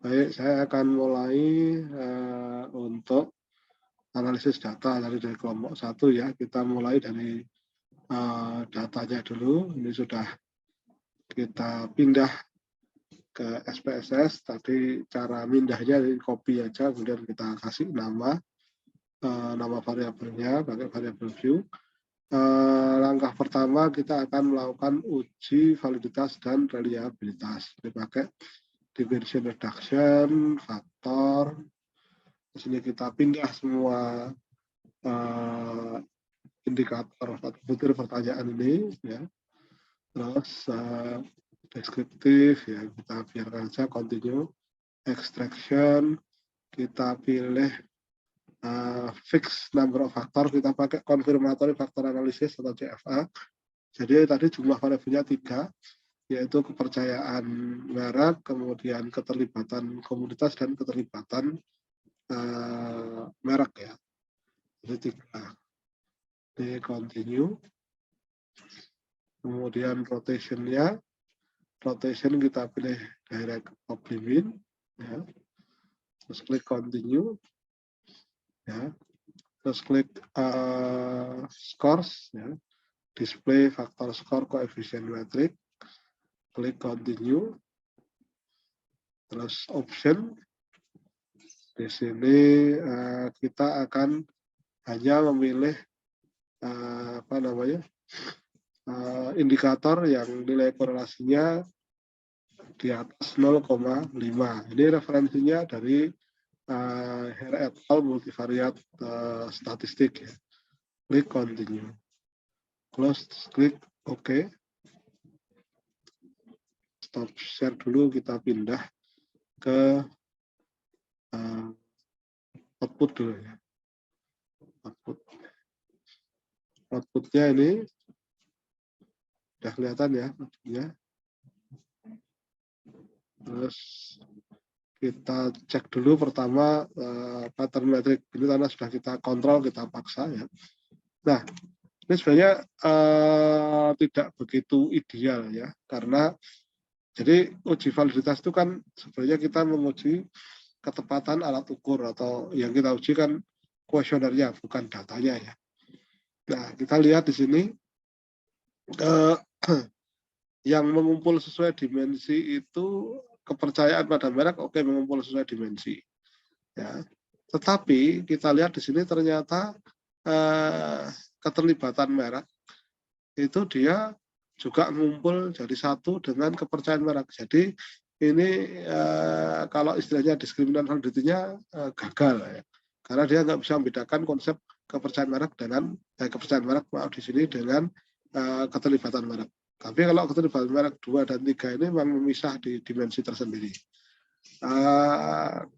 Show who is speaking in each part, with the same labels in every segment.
Speaker 1: Baik, saya akan mulai untuk analisis data dari kelompok satu ya. Kita mulai dari datanya dulu. Ini sudah kita pindah ke SPSS. Tadi cara mindahnya di copy aja, kemudian kita kasih nama variabelnya pakai variabel view. Langkah pertama kita akan melakukan uji validitas dan reliabilitas. Dipakai dimension reduction, faktor. Di sini kita pindah semua indikator butir pertanyaan ini, ya. Terus deskriptif, ya kita biarkan saja continue. Extraction, kita pilih fix number of factor, kita pakai confirmatory factor analysis atau CFA. Jadi tadi jumlah variabelnya 3, yaitu kepercayaan merek, kemudian keterlibatan komunitas, dan keterlibatan merek ya. Jadi 3. Di continue. Kemudian rotation-nya, rotation kita pilih direct oblimin, ya. Terus klik continue, ya. Terus klik scores, ya. Display faktor skor koefisien metrik, klik continue, terus option. Di sini kita akan hanya memilih indikator yang nilai korelasinya di atas 0,5. Ini referensinya dari Hare et al. Multivariate statistik. Ya. Klik continue. Close, klik OK. Stop share dulu, kita pindah ke output dulu ya. Outputnya ini udah kelihatan ya outputnya. Terus kita cek dulu pertama pattern metrik ini karena sudah kita kontrol, kita paksa ya. Nah, ini sebenarnya tidak begitu ideal ya, karena jadi uji validitas itu kan sebenarnya kita menguji ketepatan alat ukur, atau yang kita uji kan kuesionernya, bukan datanya ya. Nah, kita lihat di sini yang mengumpul sesuai dimensi itu kepercayaan pada merek, oke, mengumpul sesuai dimensi. Ya. Tetapi kita lihat di sini ternyata keterlibatan merek itu dia juga mengumpul jadi satu dengan kepercayaan merek. Jadi ini kalau istilahnya diskriminan validity-nya gagal ya. Karena dia nggak bisa membedakan konsep kepercayaan merek dengan kepercayaan merek di sini dengan keterlibatan merek. Tapi kalau keterlibatan merek 2 dan 3 ini memang memisah di dimensi tersendiri.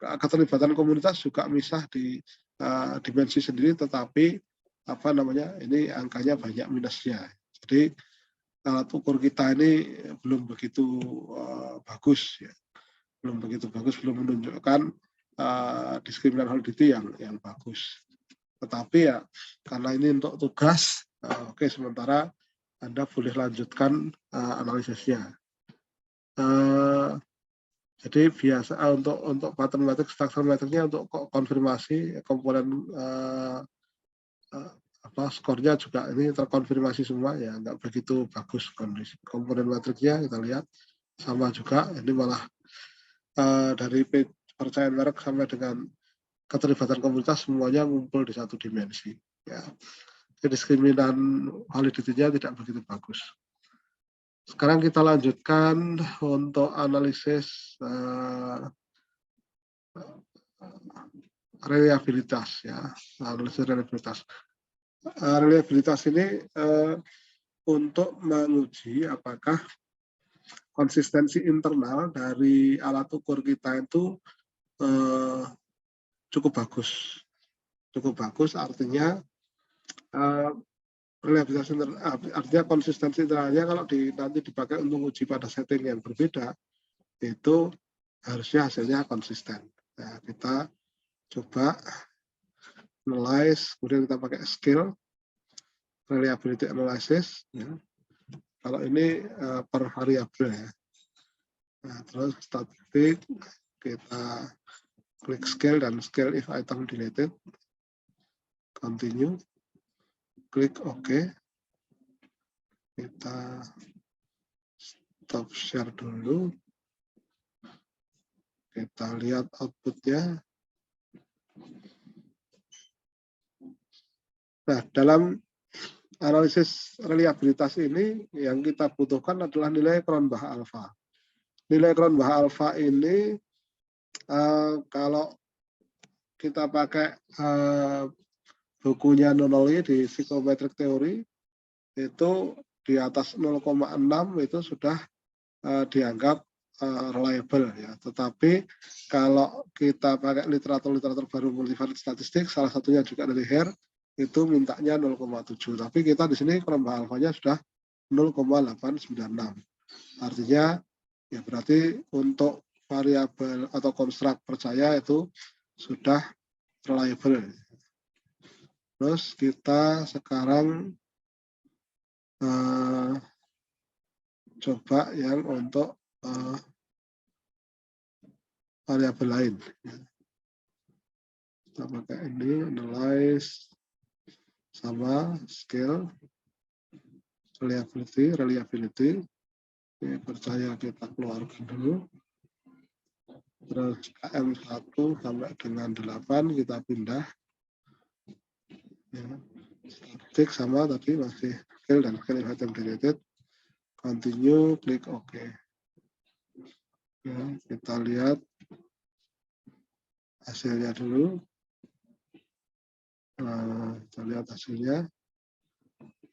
Speaker 1: Keterlibatan komunitas juga misah di dimensi sendiri, tetapi ini angkanya banyak minusnya. Jadi alat ukur kita ini belum begitu bagus, ya. Belum begitu bagus, belum menunjukkan diskriminan validity yang bagus. Tetapi ya karena ini untuk tugas, oke, sementara Anda boleh lanjutkan analisisnya. Jadi biasa untuk pattern metrik, struktur metriknya untuk konfirmasi komponen skornya juga ini terkonfirmasi semua ya, nggak begitu bagus kondisi komponen metriknya. Kita lihat sama juga, ini malah dari kepercayaan merek sampai dengan keterlibatan komunitas semuanya ngumpul di satu dimensi ya. Jadi diskriminan validity-nya tidak begitu bagus. Sekarang kita lanjutkan untuk analisis reliabilitas ya, analisis reliabilitas. Reliabilitas ini untuk menguji apakah konsistensi internal dari alat ukur kita itu cukup bagus. Cukup bagus artinya reliabilitas artinya konsistensi internalnya kalau nanti dipakai untuk uji pada setting yang berbeda, itu harusnya hasilnya konsisten. Nah, kita coba analyze, kemudian kita pakai skill reliability analysis. Ya. Kalau ini per variabel ya. Nah, terus statistik, kita klik scale dan scale if item deleted, continue, klik OK, kita stop share dulu, kita lihat outputnya. Nah, dalam analisis reliabilitas ini yang kita butuhkan adalah nilai Cronbach alpha. Nilai Cronbach alpha ini kalau kita pakai bukunya Nonoli di Psychometric Theory itu di atas 0,6 itu sudah dianggap reliable ya. Tetapi kalau kita pakai literatur baru multivariate statistik, salah satunya juga dari Hare, itu mintanya 0,7. Tapi kita di sini Cronbach alfanya sudah 0,896. Artinya ya berarti untuk variabel atau konstruk percaya itu sudah reliable. Terus kita sekarang coba yang untuk variabel lain. Kita pakai ini, analyze, sama scale, reliability. Ini percaya kita keluarkan dulu. Terus KM1 sampai dengan 8 kita pindah. Ya. Static sama tadi masih scale dan scale item deleted. Continue, klik OK. Ya, kita lihat hasilnya dulu. Kita lihat hasilnya.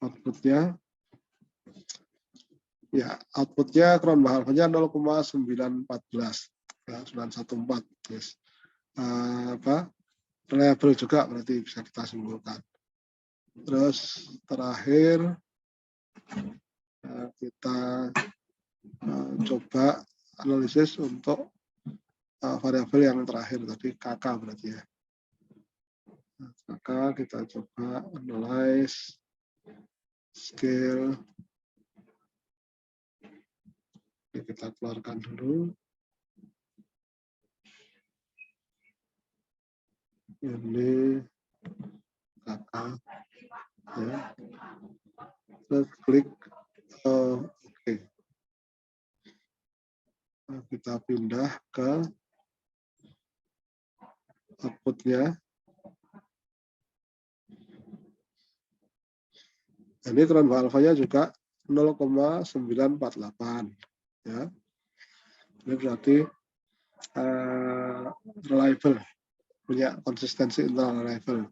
Speaker 1: Outputnya. Ya, outputnya Cronbach alfanya 0,914. Ya, 914. Yes. Reliable juga berarti bisa kita simpulkan. Terus terakhir kita coba analisis untuk variabel yang terakhir tadi KK berarti ya. KK kita coba analyze scale. Ini kita keluarkan dulu. Ini KK ya. Terus klik OK. Nah, kita pindah ke outputnya. Ini Cronbach alfanya juga 0,948 ya. Ini berarti reliable, punya konsistensi internal reliable.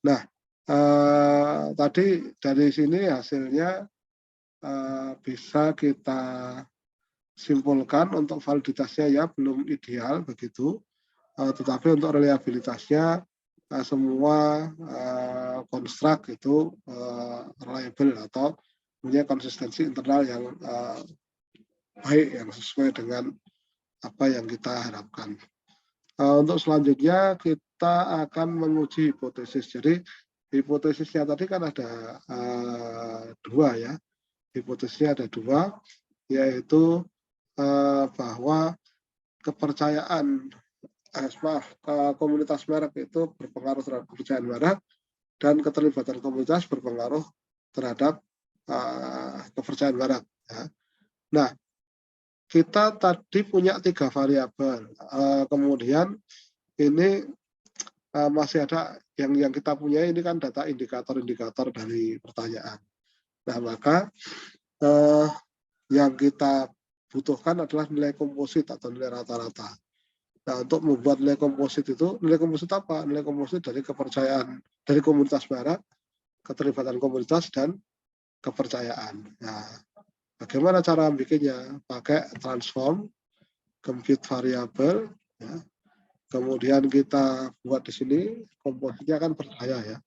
Speaker 1: Nah, tadi dari sini hasilnya bisa kita simpulkan untuk validitasnya ya belum ideal begitu, tetapi untuk reliabilitasnya semua konstruk itu reliable atau punya konsistensi internal yang baik, yang sesuai dengan apa yang kita harapkan. Untuk selanjutnya kita akan menguji hipotesis. Jadi hipotesisnya tadi kan ada dua ya. Hipotesisnya ada dua, yaitu bahwa kepercayaan komunitas merek itu berpengaruh terhadap kepercayaan merek dan keterlibatan komunitas berpengaruh terhadap kepercayaan merek. Ya. Nah, kita tadi punya 3 variabel. Kemudian ini masih ada yang kita punya ini kan data indikator-indikator dari pertanyaan. Nah, maka yang kita butuhkan adalah nilai komposit atau nilai rata-rata. Nah, untuk membuat nilai komposit itu, nilai komposit apa? Nilai komposit dari kepercayaan dari komunitas merek, keterlibatan komunitas, dan kepercayaan. Nah, bagaimana cara bikinnya? Pakai transform, compute variable, ya. Kemudian kita buat di sini, kompositnya kan percaya ya.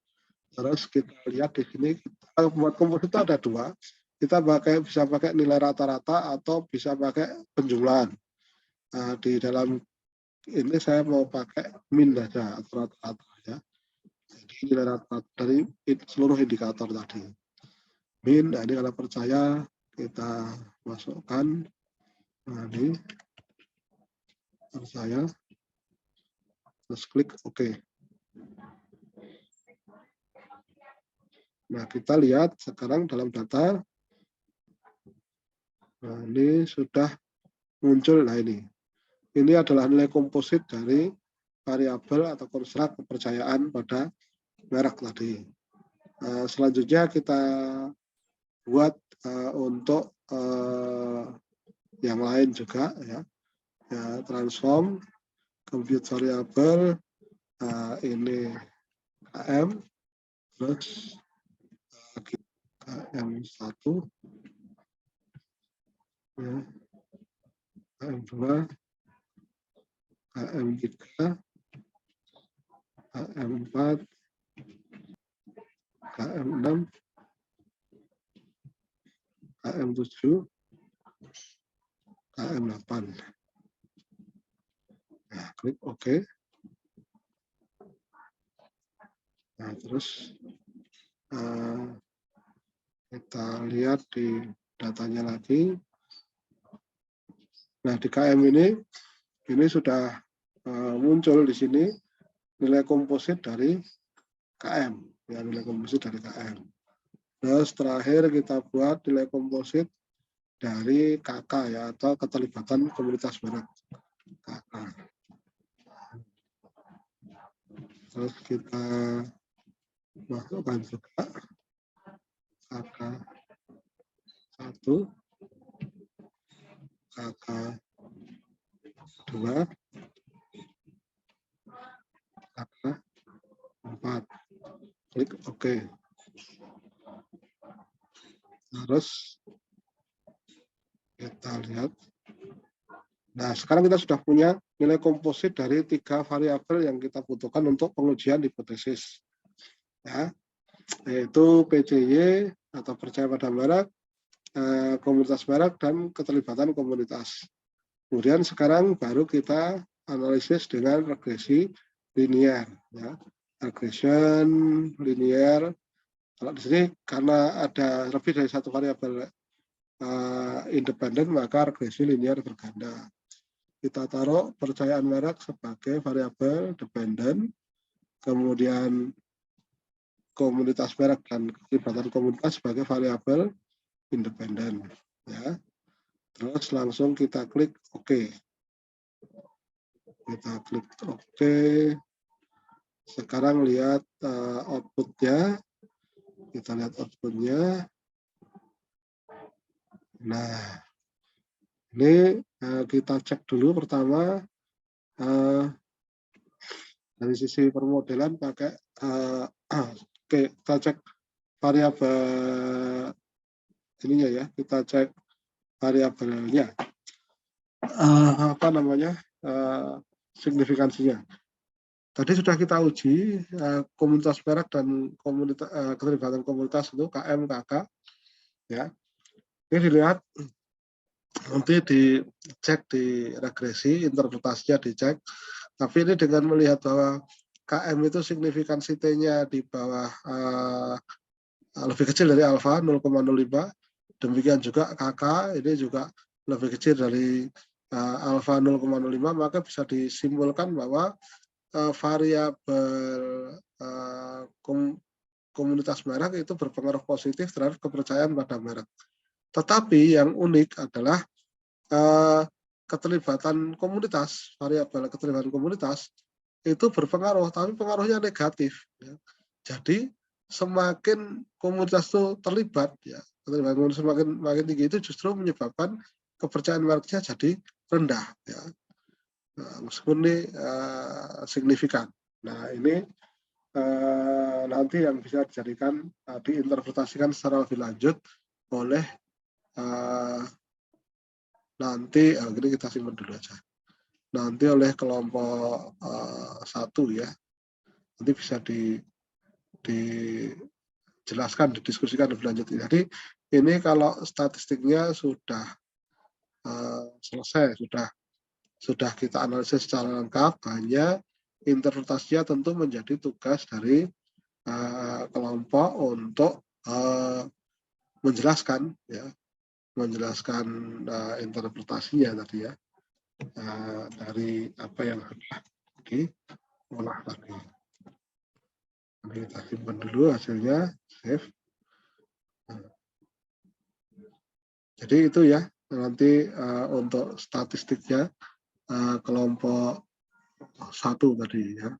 Speaker 1: Terus kita lihat di sini, kita buat komposit itu ada dua. Kita bisa pakai nilai rata-rata atau bisa pakai penjumlahan. Nah, di dalam ini saya mau pakai min saja atau rata-rata ya. Jadi nilai rata-rata dari seluruh indikator tadi. Min, nah ini kalau percaya kita masukkan. Nah, ini saya, terus klik OK. Nah, kita lihat sekarang dalam data, nah ini sudah muncul. Nah, ini adalah nilai komposit dari variabel atau konstruk kepercayaan pada merek tadi. Selanjutnya kita buat untuk yang lain juga ya, transform compute variable, ini KM, terus KM1, ya, KM2, KM3, KM4, KM6, KM7, KM8. Nah, klik OK. Nah, terus kita lihat di datanya lagi. Nah, di KM ini sudah muncul di sini nilai komposit dari KM, ya, nilai komposit dari KM. Terus terakhir kita buat nilai komposit dari KK, ya, atau keterlibatan komunitas merek KK. Terus kita masukkan juga KK1, KK2, KK4. Klik OK. Terus kita lihat. Nah, sekarang kita sudah punya nilai komposit dari 3 variabel yang kita butuhkan untuk pengujian hipotesis. Ya, yaitu PCY atau percaya pada merek, komunitas merek, dan keterlibatan komunitas. Kemudian sekarang baru kita analisis dengan regresi linier. Ya. Regression linier. Kalau di sini karena ada lebih dari satu variabel independen, maka regresi linier berganda. Kita taruh percayaan merek sebagai variabel dependen, kemudian komunitas merek dan keterlibatan komunitas sebagai variabel independen. Ya. Terus langsung kita klik OK. Kita klik OK. Sekarang lihat outputnya. Kita lihat outputnya. Nah, ini kita cek dulu pertama dari sisi permodelan pakai kita cek variabel ininya ya, kita cek variabelnya apa namanya signifikansinya. Tadi sudah kita uji komunitas merek dan komunitas keterlibatan komunitas itu KM KK ya. Ini dilihat, nanti dicek di regresi, interpretasinya dicek. Tapi ini dengan melihat bahwa KM itu signifikansi T-nya di bawah lebih kecil dari alfa 0,05, demikian juga KK ini juga lebih kecil dari alfa 0,05, maka bisa disimpulkan bahwa variabel komunitas merek itu berpengaruh positif terhadap kepercayaan pada merek. Tetapi yang unik adalah keterlibatan komunitas, variabel keterlibatan komunitas itu berpengaruh, tapi pengaruhnya negatif. Ya. Jadi semakin komunitas itu terlibat, ya, keterlibatan komunitas semakin tinggi itu justru menyebabkan kepercayaan mereknya jadi rendah. Ya. Nah, meskipun ini signifikan. Nah, ini nanti yang bisa dijadikan diinterpretasikan secara lebih lanjut oleh nanti ini kita simpan dulu aja. Nanti oleh kelompok 1 ya. Nanti bisa dijelaskan, didiskusikan lebih lanjut. Jadi ini kalau statistiknya sudah selesai, sudah kita analisis secara lengkap, hanya interpretasinya tentu menjadi tugas dari kelompok untuk menjelaskan ya, menjelaskan interpretasinya tadi ya. dari apa yang sudah diolah tadi. Ini kita simpan dulu hasilnya, save. Jadi itu ya nanti untuk statistiknya kelompok 1 tadi ya.